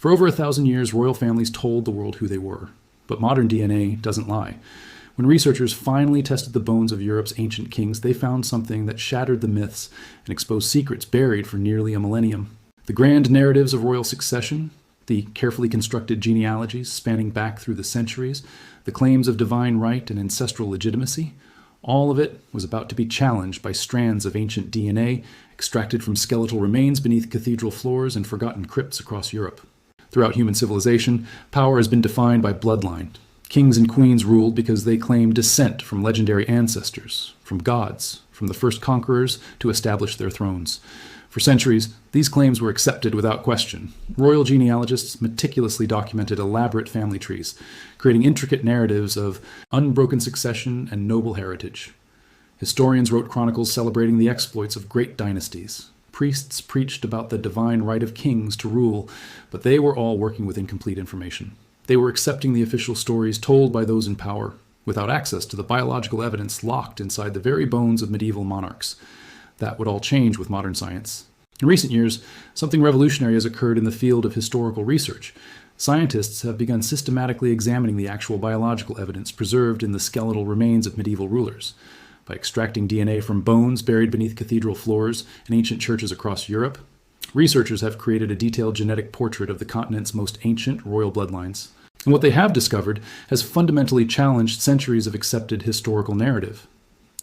For over 1,000 years, royal families told the world who they were. But modern DNA doesn't lie. When researchers finally tested the bones of Europe's ancient kings, they found something that shattered the myths and exposed secrets buried for nearly a millennium. The grand narratives of royal succession, the carefully constructed genealogies spanning back through the centuries, the claims of divine right and ancestral legitimacy, all of it was about to be challenged by strands of ancient DNA extracted from skeletal remains beneath cathedral floors and forgotten crypts across Europe. Throughout human civilization, power has been defined by bloodline. Kings and queens ruled because they claimed descent from legendary ancestors, from gods, from the first conquerors to establish their thrones. For centuries, these claims were accepted without question. Royal genealogists meticulously documented elaborate family trees, creating intricate narratives of unbroken succession and noble heritage. Historians wrote chronicles celebrating the exploits of great dynasties. Priests preached about the divine right of kings to rule, but they were all working with incomplete information. They were accepting the official stories told by those in power, without access to the biological evidence locked inside the very bones of medieval monarchs. That would all change with modern science. In recent years, something revolutionary has occurred in the field of historical research. Scientists have begun systematically examining the actual biological evidence preserved in the skeletal remains of medieval rulers. By extracting DNA from bones buried beneath cathedral floors in ancient churches across Europe, researchers have created a detailed genetic portrait of the continent's most ancient royal bloodlines. And what they have discovered has fundamentally challenged centuries of accepted historical narrative.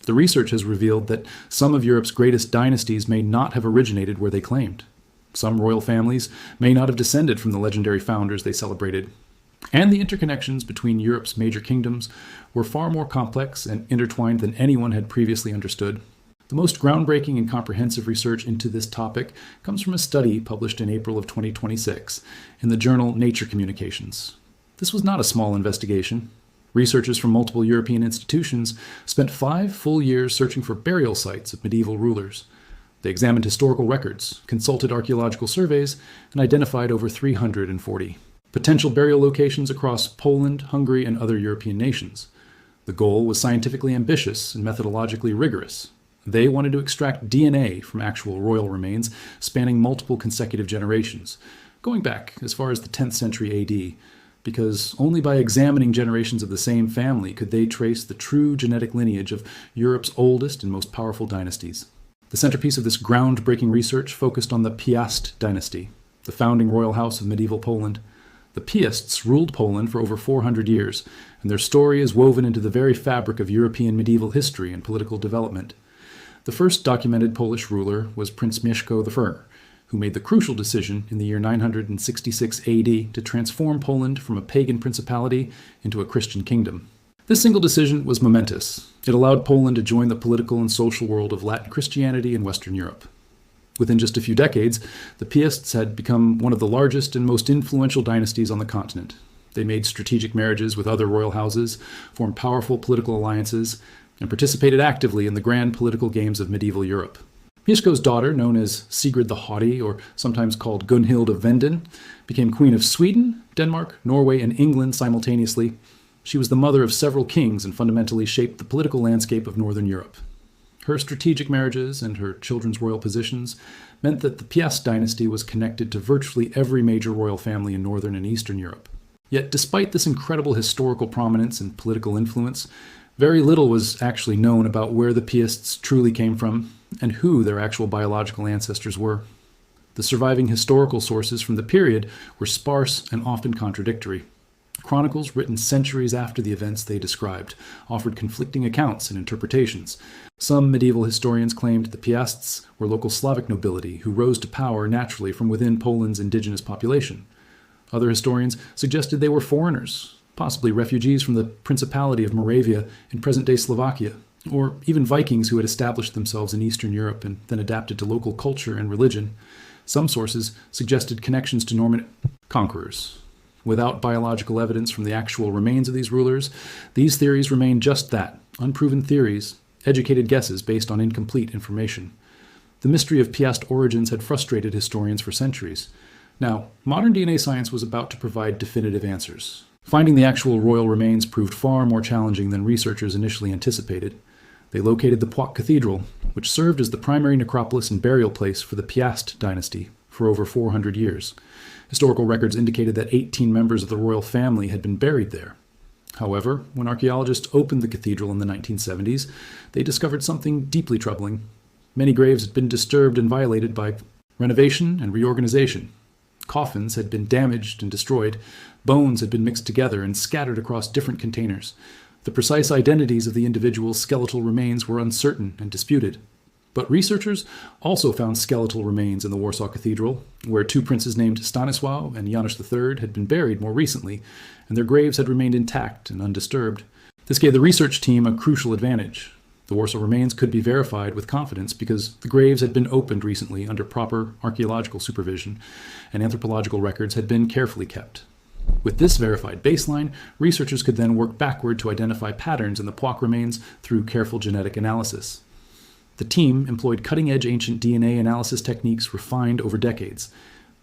The research has revealed that some of Europe's greatest dynasties may not have originated where they claimed. Some royal families may not have descended from the legendary founders they celebrated. And the interconnections between Europe's major kingdoms were far more complex and intertwined than anyone had previously understood. The most groundbreaking and comprehensive research into this topic comes from a study published in April of 2026 in the journal Nature Communications. This was not a small investigation. Researchers from multiple European institutions spent 5 full years searching for burial sites of medieval rulers. They examined historical records, consulted archaeological surveys, and identified over 340 potential burial locations across Poland, Hungary, and other European nations. The goal was scientifically ambitious and methodologically rigorous. They wanted to extract DNA from actual royal remains spanning multiple consecutive generations, going back as far as the 10th century AD, because only by examining generations of the same family could they trace the true genetic lineage of Europe's oldest and most powerful dynasties. The centerpiece of this groundbreaking research focused on the Piast dynasty, the founding royal house of medieval Poland. The Piasts ruled Poland for over 400 years, and their story is woven into the very fabric of European medieval history and political development. The first documented Polish ruler was Prince Mieszko I, who made the crucial decision in the year 966 AD to transform Poland from a pagan principality into a Christian kingdom. This single decision was momentous. It allowed Poland to join the political and social world of Latin Christianity in Western Europe. Within just a few decades, the Piasts had become one of the largest and most influential dynasties on the continent. They made strategic marriages with other royal houses, formed powerful political alliances, and participated actively in the grand political games of medieval Europe. Mieszko's daughter, known as Sigrid the Haughty, or sometimes called Gunhild of Wenden, became Queen of Sweden, Denmark, Norway, and England simultaneously. She was the mother of several kings and fundamentally shaped the political landscape of Northern Europe. Her strategic marriages and her children's royal positions meant that the Piast dynasty was connected to virtually every major royal family in Northern and Eastern Europe. Yet despite this incredible historical prominence and political influence, very little was actually known about where the Piasts truly came from and who their actual biological ancestors were. The surviving historical sources from the period were sparse and often contradictory. Chronicles written centuries after the events they described offered conflicting accounts and interpretations. Some medieval historians claimed the Piasts were local Slavic nobility who rose to power naturally from within Poland's indigenous population. Other historians suggested they were foreigners, possibly refugees from the Principality of Moravia in present-day Slovakia, or even Vikings who had established themselves in Eastern Europe and then adapted to local culture and religion. Some sources suggested connections to Norman conquerors. Without biological evidence from the actual remains of these rulers, these theories remain just that, unproven theories, educated guesses based on incomplete information. The mystery of Piast origins had frustrated historians for centuries. Now, modern DNA science was about to provide definitive answers. Finding the actual royal remains proved far more challenging than researchers initially anticipated. They located the Poix Cathedral, which served as the primary necropolis and burial place for the Piast dynasty for over 400 years. Historical records indicated that 18 members of the royal family had been buried there. However, when archaeologists opened the cathedral in the 1970s, they discovered something deeply troubling. Many graves had been disturbed and violated by renovation and reorganization. Coffins had been damaged and destroyed. Bones had been mixed together and scattered across different containers. The precise identities of the individuals' skeletal remains were uncertain and disputed. But researchers also found skeletal remains in the Warsaw Cathedral, where two princes named Stanisław and Janusz III had been buried more recently, and their graves had remained intact and undisturbed. This gave the research team a crucial advantage. The Warsaw remains could be verified with confidence because the graves had been opened recently under proper archaeological supervision, and anthropological records had been carefully kept. With this verified baseline, researchers could then work backward to identify patterns in the Piast remains through careful genetic analysis. The team employed cutting-edge ancient DNA analysis techniques refined over decades.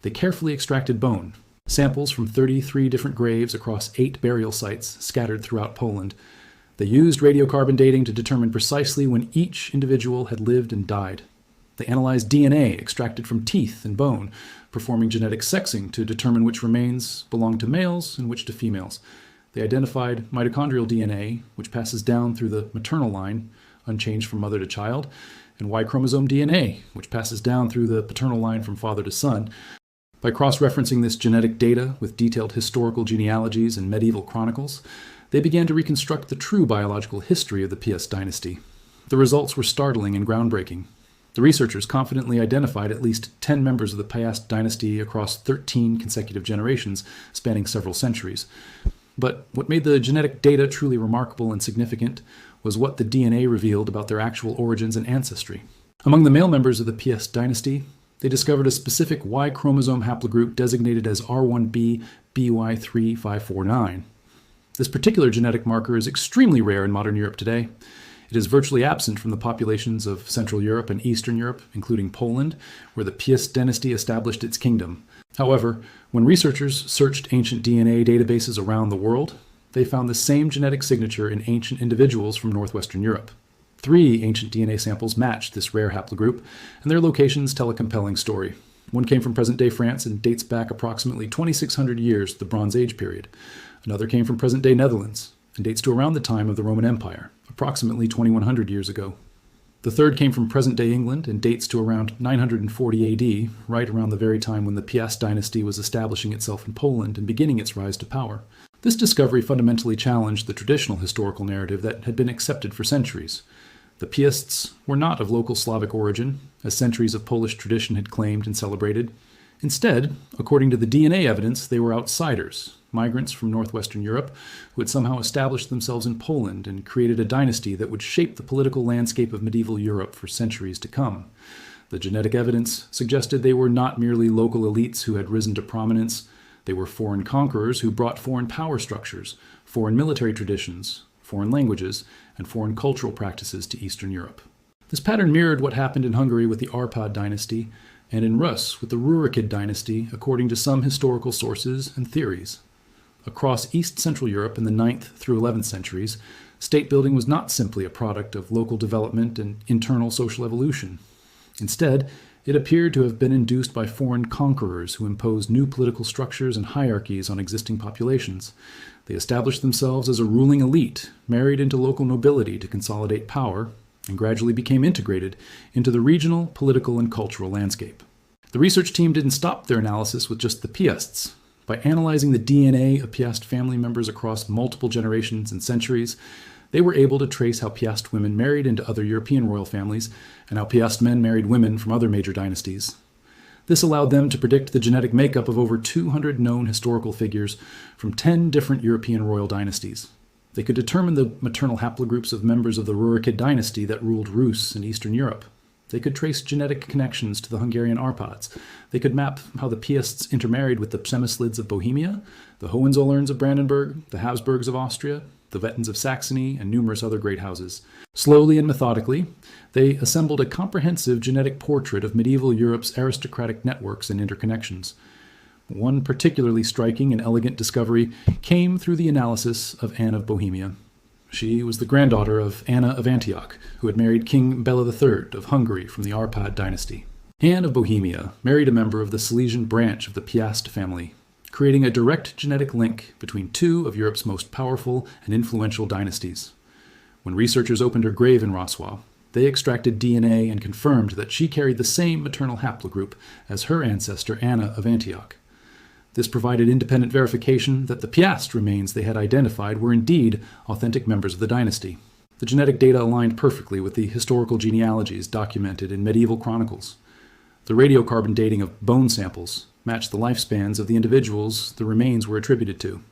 They carefully extracted bone, samples from 33 different graves across 8 burial sites scattered throughout Poland. They used radiocarbon dating to determine precisely when each individual had lived and died. They analyzed DNA extracted from teeth and bone, performing genetic sexing to determine which remains belonged to males and which to females. They identified mitochondrial DNA, which passes down through the maternal line, unchanged from mother to child, and Y chromosome DNA, which passes down through the paternal line from father to son. By cross-referencing this genetic data with detailed historical genealogies and medieval chronicles, they began to reconstruct the true biological history of the Piast dynasty. The results were startling and groundbreaking. The researchers confidently identified at least 10 members of the Piast dynasty across 13 consecutive generations, spanning several centuries. But what made the genetic data truly remarkable and significant was what the DNA revealed about their actual origins and ancestry. Among the male members of the Piast dynasty, they discovered a specific Y chromosome haplogroup designated as R1b BY3549. This particular genetic marker is extremely rare in modern Europe today. It is virtually absent from the populations of Central Europe and Eastern Europe, including Poland, where the Piast dynasty established its kingdom. However, when researchers searched ancient DNA databases around the world, they found the same genetic signature in ancient individuals from northwestern Europe. 3 ancient DNA samples matched this rare haplogroup, and their locations tell a compelling story. One came from present-day France and dates back approximately 2,600 years to the Bronze Age period. Another came from present-day Netherlands and dates to around the time of the Roman Empire, approximately 2,100 years ago. The third came from present-day England and dates to around 940 AD, right around the very time when the Piast dynasty was establishing itself in Poland and beginning its rise to power. This discovery fundamentally challenged the traditional historical narrative that had been accepted for centuries. The Piasts were not of local Slavic origin, as centuries of Polish tradition had claimed and celebrated. Instead, according to the DNA evidence, they were outsiders, migrants from northwestern Europe who had somehow established themselves in Poland and created a dynasty that would shape the political landscape of medieval Europe for centuries to come. The genetic evidence suggested they were not merely local elites who had risen to prominence. They were foreign conquerors who brought foreign power structures, foreign military traditions, foreign languages, and foreign cultural practices to Eastern Europe. This pattern mirrored what happened in Hungary with the Árpád dynasty, and in Rus with the Rurikid dynasty, according to some historical sources and theories. Across East Central Europe in the 9th through 11th centuries, state building was not simply a product of local development and internal social evolution. Instead, it appeared to have been induced by foreign conquerors who imposed new political structures and hierarchies on existing populations. They established themselves as a ruling elite, married into local nobility to consolidate power, and gradually became integrated into the regional, political, and cultural landscape. The research team didn't stop their analysis with just the Piasts. By analyzing the DNA of Piast family members across multiple generations and centuries, they were able to trace how Piast women married into other European royal families and how Piast men married women from other major dynasties. This allowed them to predict the genetic makeup of over 200 known historical figures from 10 different European royal dynasties. They could determine the maternal haplogroups of members of the Rurikid dynasty that ruled Rus in Eastern Europe. They could trace genetic connections to the Hungarian Árpáds. They could map how the Piasts intermarried with the Přemyslids of Bohemia, the Hohenzollerns of Brandenburg, the Habsburgs of Austria, the Wettins of Saxony, and numerous other great houses. Slowly and methodically, they assembled a comprehensive genetic portrait of medieval Europe's aristocratic networks and interconnections. One particularly striking and elegant discovery came through the analysis of Anne of Bohemia. She was the granddaughter of Anna of Antioch, who had married King Bela III of Hungary from the Árpád dynasty. Anne of Bohemia married a member of the Silesian branch of the Piast family, creating a direct genetic link between two of Europe's most powerful and influential dynasties. When researchers opened her grave in Roscoe, they extracted DNA and confirmed that she carried the same maternal haplogroup as her ancestor Anna of Antioch. This provided independent verification that the Piast remains they had identified were indeed authentic members of the dynasty. The genetic data aligned perfectly with the historical genealogies documented in medieval chronicles. The radiocarbon dating of bone samples matched the lifespans of the individuals the remains were attributed to.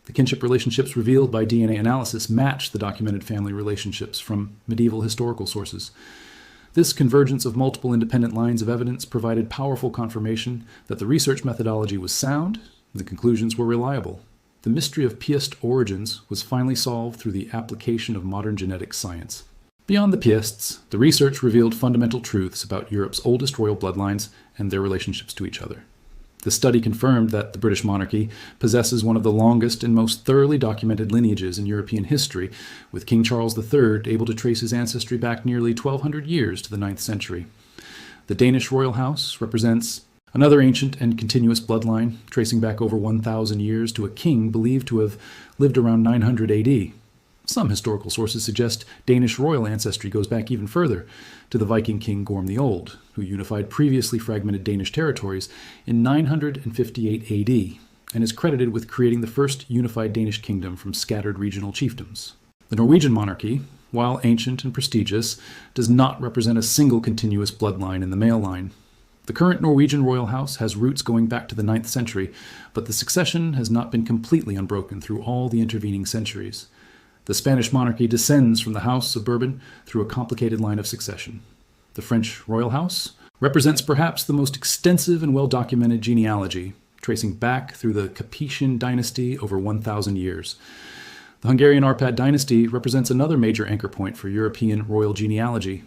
The kinship relationships revealed by DNA analysis matched the documented family relationships from medieval historical sources. This convergence of multiple independent lines of evidence provided powerful confirmation that the research methodology was sound and the conclusions were reliable. The mystery of Piast origins was finally solved through the application of modern genetic science. Beyond the Piasts, the research revealed fundamental truths about Europe's oldest royal bloodlines and their relationships to each other. The study confirmed that the British monarchy possesses one of the longest and most thoroughly documented lineages in European history, with King Charles III able to trace his ancestry back nearly 1,200 years to the 9th century. The Danish royal house represents another ancient and continuous bloodline, tracing back over 1,000 years to a king believed to have lived around 900 AD. Some historical sources suggest Danish royal ancestry goes back even further, to the Viking king Gorm the Old, who unified previously fragmented Danish territories in 958 AD, and is credited with creating the first unified Danish kingdom from scattered regional chiefdoms. The Norwegian monarchy, while ancient and prestigious, does not represent a single continuous bloodline in the male line. The current Norwegian royal house has roots going back to the 9th century, but the succession has not been completely unbroken through all the intervening centuries. The Spanish monarchy descends from the House of Bourbon through a complicated line of succession. The French royal house represents perhaps the most extensive and well-documented genealogy, tracing back through the Capetian dynasty over 1,000 years. The Hungarian Árpád dynasty represents another major anchor point for European royal genealogy.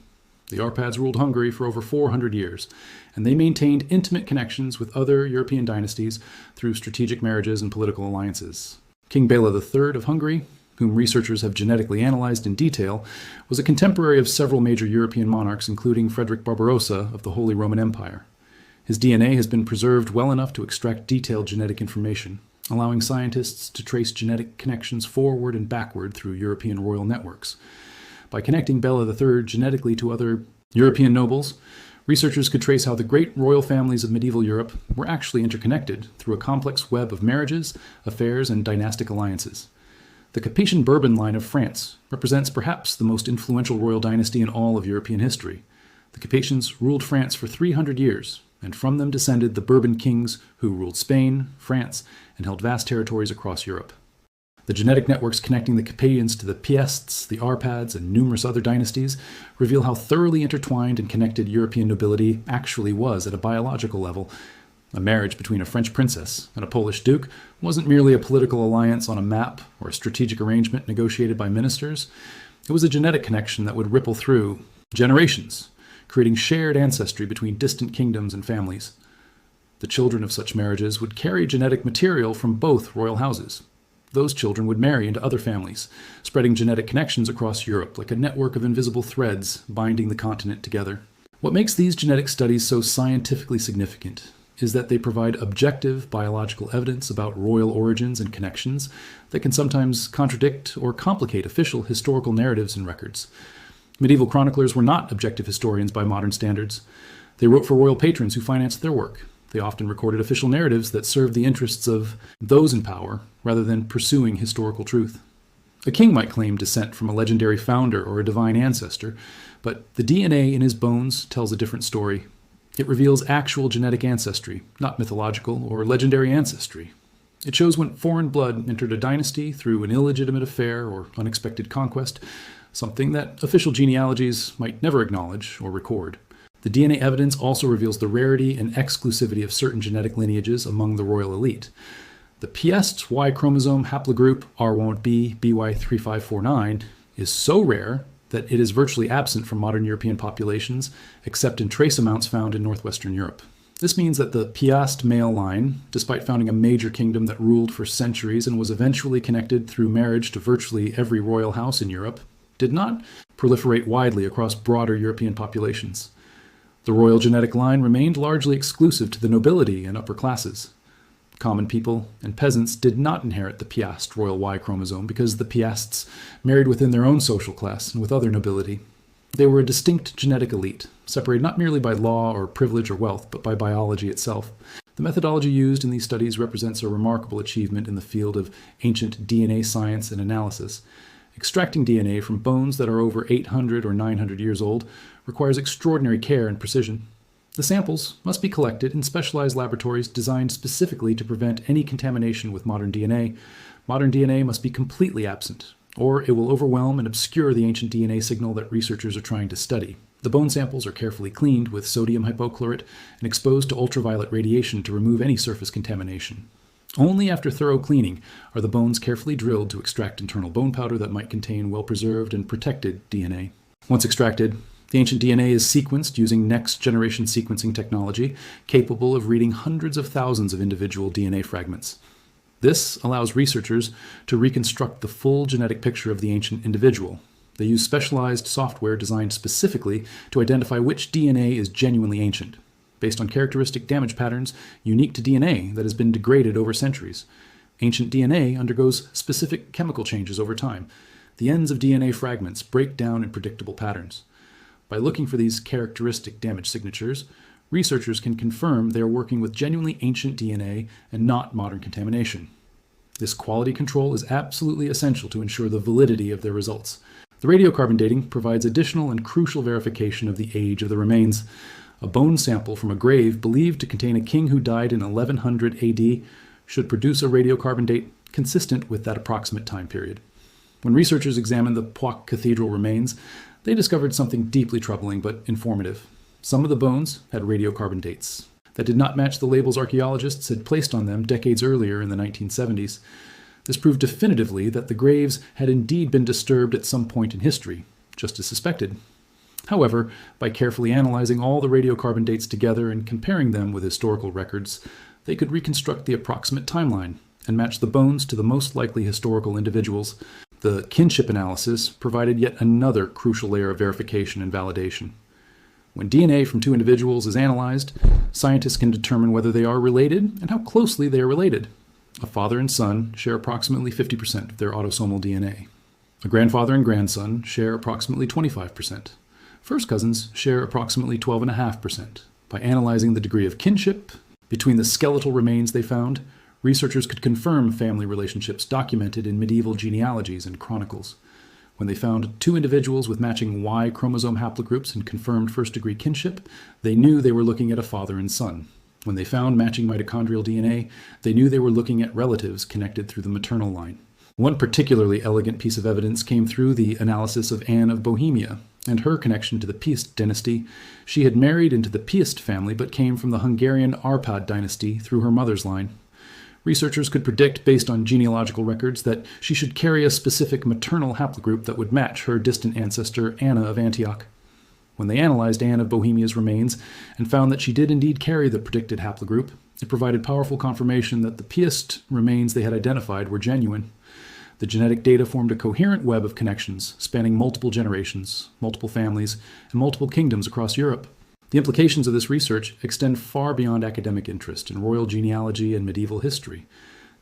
The Árpáds ruled Hungary for over 400 years, and they maintained intimate connections with other European dynasties through strategic marriages and political alliances. King Bela III of Hungary, whom researchers have genetically analyzed in detail, was a contemporary of several major European monarchs, including Frederick Barbarossa of the Holy Roman Empire. His DNA has been preserved well enough to extract detailed genetic information, allowing scientists to trace genetic connections forward and backward through European royal networks. By connecting Bela III genetically to other European nobles, researchers could trace how the great royal families of medieval Europe were actually interconnected through a complex web of marriages, affairs, and dynastic alliances. The Capetian Bourbon line of France represents perhaps the most influential royal dynasty in all of European history. The Capetians ruled France for 300 years, and from them descended the Bourbon kings who ruled Spain, France, and held vast territories across Europe. The genetic networks connecting the Capetians to the Piasts, the Árpáds, and numerous other dynasties reveal how thoroughly intertwined and connected European nobility actually was at a biological level. A marriage between a French princess and a Polish duke wasn't merely a political alliance on a map or a strategic arrangement negotiated by ministers. It was a genetic connection that would ripple through generations, creating shared ancestry between distant kingdoms and families. The children of such marriages would carry genetic material from both royal houses. Those children would marry into other families, spreading genetic connections across Europe like a network of invisible threads binding the continent together. What makes these genetic studies so scientifically significant is that they provide objective biological evidence about royal origins and connections that can sometimes contradict or complicate official historical narratives and records. Medieval chroniclers were not objective historians by modern standards. They wrote for royal patrons who financed their work. They often recorded official narratives that served the interests of those in power rather than pursuing historical truth. A king might claim descent from a legendary founder or a divine ancestor, but the DNA in his bones tells a different story. It reveals actual genetic ancestry, not mythological or legendary ancestry. It shows when foreign blood entered a dynasty through an illegitimate affair or unexpected conquest, something that official genealogies might never acknowledge or record. The DNA evidence also reveals the rarity and exclusivity of certain genetic lineages among the royal elite. The Piast Y chromosome haplogroup R1b BY3549 is so rare that it is virtually absent from modern European populations, except in trace amounts found in northwestern Europe. This means that the Piast male line, despite founding a major kingdom that ruled for centuries and was eventually connected through marriage to virtually every royal house in Europe, did not proliferate widely across broader European populations. The royal genetic line remained largely exclusive to the nobility and upper classes. Common people and peasants did not inherit the Piast royal Y chromosome because the Piasts married within their own social class and with other nobility. They were a distinct genetic elite, separated not merely by law or privilege or wealth, but by biology itself. The methodology used in these studies represents a remarkable achievement in the field of ancient DNA science and analysis. Extracting DNA from bones that are over 800 or 900 years old requires extraordinary care and precision. The samples must be collected in specialized laboratories designed specifically to prevent any contamination with modern DNA. Modern DNA must be completely absent, or it will overwhelm and obscure the ancient DNA signal that researchers are trying to study. The bone samples are carefully cleaned with sodium hypochlorite and exposed to ultraviolet radiation to remove any surface contamination. Only after thorough cleaning are the bones carefully drilled to extract internal bone powder that might contain well-preserved and protected DNA. Once extracted, the ancient DNA is sequenced using next-generation sequencing technology capable of reading hundreds of thousands of individual DNA fragments. This allows researchers to reconstruct the full genetic picture of the ancient individual. They use specialized software designed specifically to identify which DNA is genuinely ancient, based on characteristic damage patterns unique to DNA that has been degraded over centuries. Ancient DNA undergoes specific chemical changes over time. The ends of DNA fragments break down in predictable patterns. By looking for these characteristic damage signatures, researchers can confirm they are working with genuinely ancient DNA and not modern contamination. This quality control is absolutely essential to ensure the validity of their results. The radiocarbon dating provides additional and crucial verification of the age of the remains. A bone sample from a grave believed to contain a king who died in 1100 AD should produce a radiocarbon date consistent with that approximate time period. When researchers examined the Poix Cathedral remains, they discovered something deeply troubling but informative. Some of the bones had radiocarbon dates that did not match the labels archaeologists had placed on them decades earlier in the 1970s. This proved definitively that the graves had indeed been disturbed at some point in history, just as suspected. However, by carefully analyzing all the radiocarbon dates together and comparing them with historical records, they could reconstruct the approximate timeline and match the bones to the most likely historical individuals. The kinship analysis provided yet another crucial layer of verification and validation. When DNA from two individuals is analyzed, scientists can determine whether they are related and how closely they are related. A father and son share approximately 50% of their autosomal DNA. A grandfather and grandson share approximately 25%. First cousins share approximately 12.5%. By analyzing the degree of kinship between the skeletal remains they found, researchers could confirm family relationships documented in medieval genealogies and chronicles. When they found two individuals with matching Y chromosome haplogroups and confirmed first-degree kinship, they knew they were looking at a father and son. When they found matching mitochondrial DNA, they knew they were looking at relatives connected through the maternal line. One particularly elegant piece of evidence came through the analysis of Anne of Bohemia and her connection to the Piast dynasty. She had married into the Piast family but came from the Hungarian Árpád dynasty through her mother's line. Researchers could predict, based on genealogical records, that she should carry a specific maternal haplogroup that would match her distant ancestor Anna of Antioch. When they analyzed Anne of Bohemia's remains and found that she did indeed carry the predicted haplogroup, it provided powerful confirmation that the Piast remains they had identified were genuine. The genetic data formed a coherent web of connections spanning multiple generations, multiple families, and multiple kingdoms across Europe. The implications of this research extend far beyond academic interest in royal genealogy and medieval history.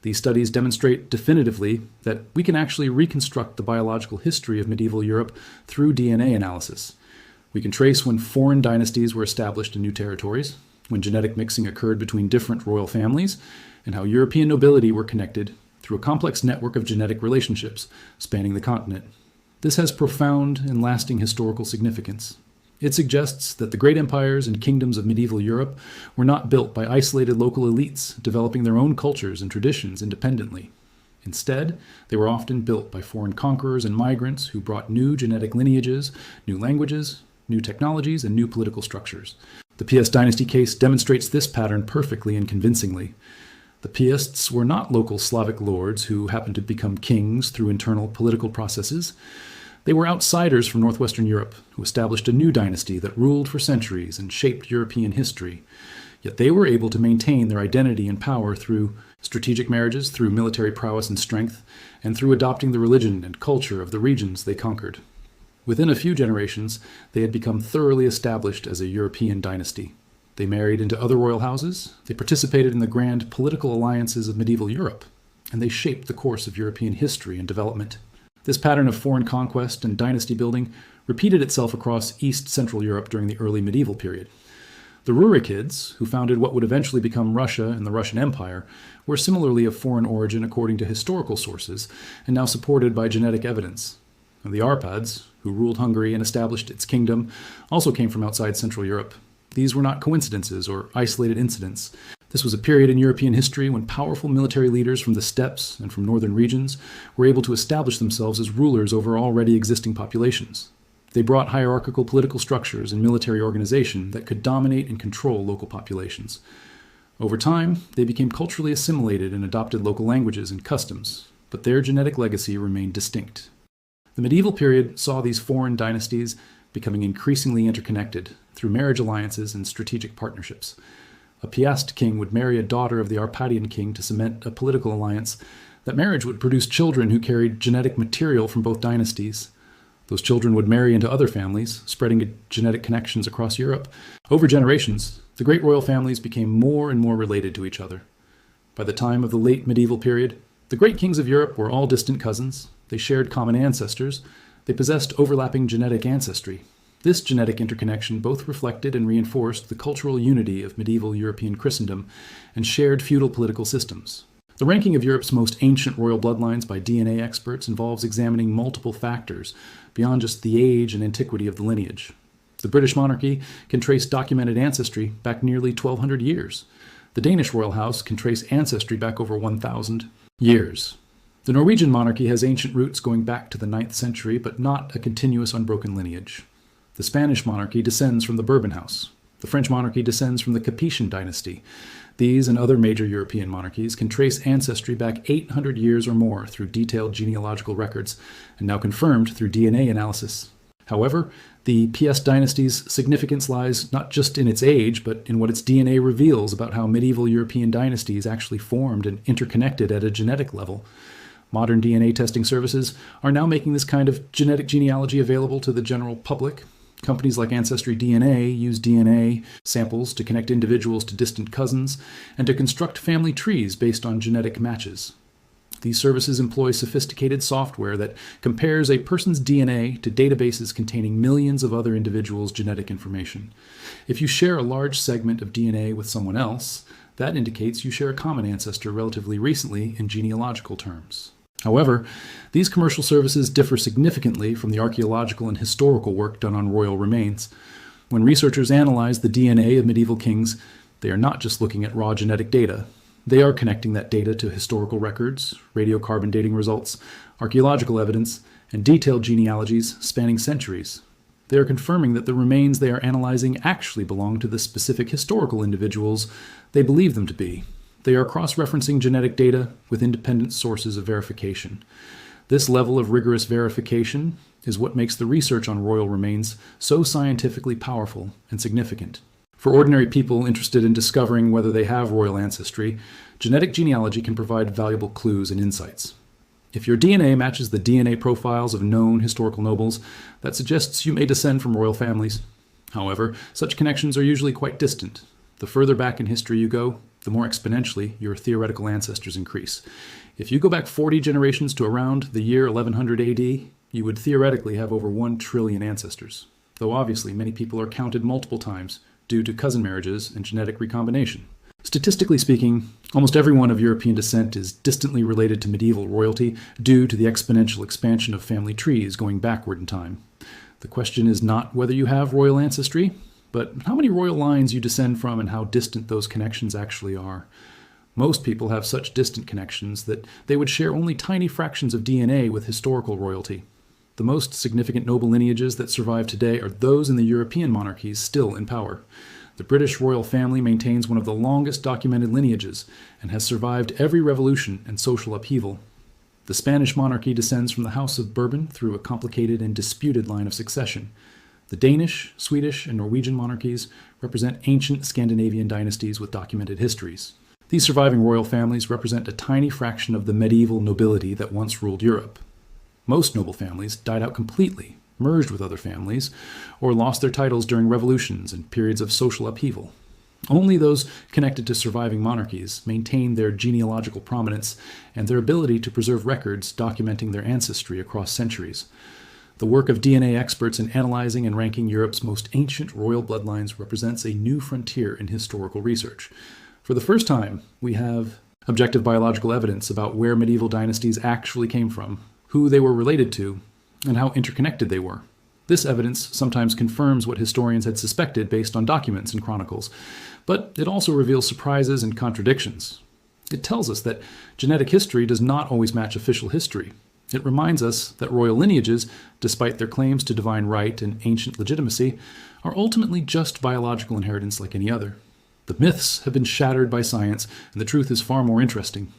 These studies demonstrate definitively that we can actually reconstruct the biological history of medieval Europe through DNA analysis. We can trace when foreign dynasties were established in new territories, when genetic mixing occurred between different royal families, and how European nobility were connected through a complex network of genetic relationships spanning the continent. This has profound and lasting historical significance. It suggests that the great empires and kingdoms of medieval Europe were not built by isolated local elites developing their own cultures and traditions independently. Instead, they were often built by foreign conquerors and migrants who brought new genetic lineages, new languages, new technologies, and new political structures. The Piast dynasty case demonstrates this pattern perfectly and convincingly. The Piasts were not local Slavic lords who happened to become kings through internal political processes. They were outsiders from northwestern Europe who established a new dynasty that ruled for centuries and shaped European history. Yet they were able to maintain their identity and power through strategic marriages, through military prowess and strength, and through adopting the religion and culture of the regions they conquered. Within a few generations, they had become thoroughly established as a European dynasty. They married into other royal houses, they participated in the grand political alliances of medieval Europe, and they shaped the course of European history and development. This pattern of foreign conquest and dynasty building repeated itself across East Central Europe during the early medieval period. The Rurikids, who founded what would eventually become Russia and the Russian Empire, were similarly of foreign origin according to historical sources, and now supported by genetic evidence. And the Árpáds, who ruled Hungary and established its kingdom, also came from outside Central Europe. These were not coincidences or isolated incidents. This was a period in European history when powerful military leaders from the steppes and from northern regions were able to establish themselves as rulers over already existing populations. They brought hierarchical political structures and military organization that could dominate and control local populations. Over time, they became culturally assimilated and adopted local languages and customs, but their genetic legacy remained distinct. The medieval period saw these foreign dynasties becoming increasingly interconnected through marriage alliances and strategic partnerships. A Piast king would marry a daughter of the Árpádian king to cement a political alliance. That marriage would produce children who carried genetic material from both dynasties. Those children would marry into other families, spreading genetic connections across Europe. Over generations, the great royal families became more and more related to each other. By the time of the late medieval period, the great kings of Europe were all distant cousins. They shared common ancestors. They possessed overlapping genetic ancestry. This genetic interconnection both reflected and reinforced the cultural unity of medieval European Christendom and shared feudal political systems. The ranking of Europe's most ancient royal bloodlines by DNA experts involves examining multiple factors beyond just the age and antiquity of the lineage. The British monarchy can trace documented ancestry back nearly 1,200 years. The Danish royal house can trace ancestry back over 1,000 years. The Norwegian monarchy has ancient roots going back to the 9th century, but not a continuous unbroken lineage. The Spanish monarchy descends from the Bourbon house. The French monarchy descends from the Capetian dynasty. These and other major European monarchies can trace ancestry back 800 years or more through detailed genealogical records, and now confirmed through DNA analysis. However, the Piast dynasty's significance lies not just in its age, but in what its DNA reveals about how medieval European dynasties actually formed and interconnected at a genetic level. Modern DNA testing services are now making this kind of genetic genealogy available to the general public. Companies like Ancestry DNA use DNA samples to connect individuals to distant cousins and to construct family trees based on genetic matches. These services employ sophisticated software that compares a person's DNA to databases containing millions of other individuals' genetic information. If you share a large segment of DNA with someone else, that indicates you share a common ancestor relatively recently in genealogical terms. However, these commercial services differ significantly from the archaeological and historical work done on royal remains. When researchers analyze the DNA of medieval kings, they are not just looking at raw genetic data. They are connecting that data to historical records, radiocarbon dating results, archaeological evidence, and detailed genealogies spanning centuries. They are confirming that the remains they are analyzing actually belong to the specific historical individuals they believe them to be. They are cross-referencing genetic data with independent sources of verification. This level of rigorous verification is what makes the research on royal remains so scientifically powerful and significant. For ordinary people interested in discovering whether they have royal ancestry, genetic genealogy can provide valuable clues and insights. If your DNA matches the DNA profiles of known historical nobles, that suggests you may descend from royal families. However, such connections are usually quite distant. The further back in history you go, the more exponentially your theoretical ancestors increase. If you go back 40 generations to around the year 1100 AD, you would theoretically have over 1 trillion ancestors, though obviously many people are counted multiple times due to cousin marriages and genetic recombination. Statistically speaking, almost everyone of European descent is distantly related to medieval royalty due to the exponential expansion of family trees going backward in time. The question is not whether you have royal ancestry, but how many royal lines you descend from and how distant those connections actually are. Most people have such distant connections that they would share only tiny fractions of DNA with historical royalty. The most significant noble lineages that survive today are those in the European monarchies still in power. The British royal family maintains one of the longest documented lineages and has survived every revolution and social upheaval. The Spanish monarchy descends from the House of Bourbon through a complicated and disputed line of succession. The Danish, Swedish, and Norwegian monarchies represent ancient Scandinavian dynasties with documented histories. These surviving royal families represent a tiny fraction of the medieval nobility that once ruled Europe. Most noble families died out completely, merged with other families, or lost their titles during revolutions and periods of social upheaval. Only those connected to surviving monarchies maintained their genealogical prominence and their ability to preserve records documenting their ancestry across centuries. The work of DNA experts in analyzing and ranking Europe's most ancient royal bloodlines represents a new frontier in historical research. For the first time, we have objective biological evidence about where medieval dynasties actually came from, who they were related to, and how interconnected they were. This evidence sometimes confirms what historians had suspected based on documents and chronicles, but it also reveals surprises and contradictions. It tells us that genetic history does not always match official history. It reminds us that royal lineages, despite their claims to divine right and ancient legitimacy, are ultimately just biological inheritance like any other. The myths have been shattered by science, and the truth is far more interesting.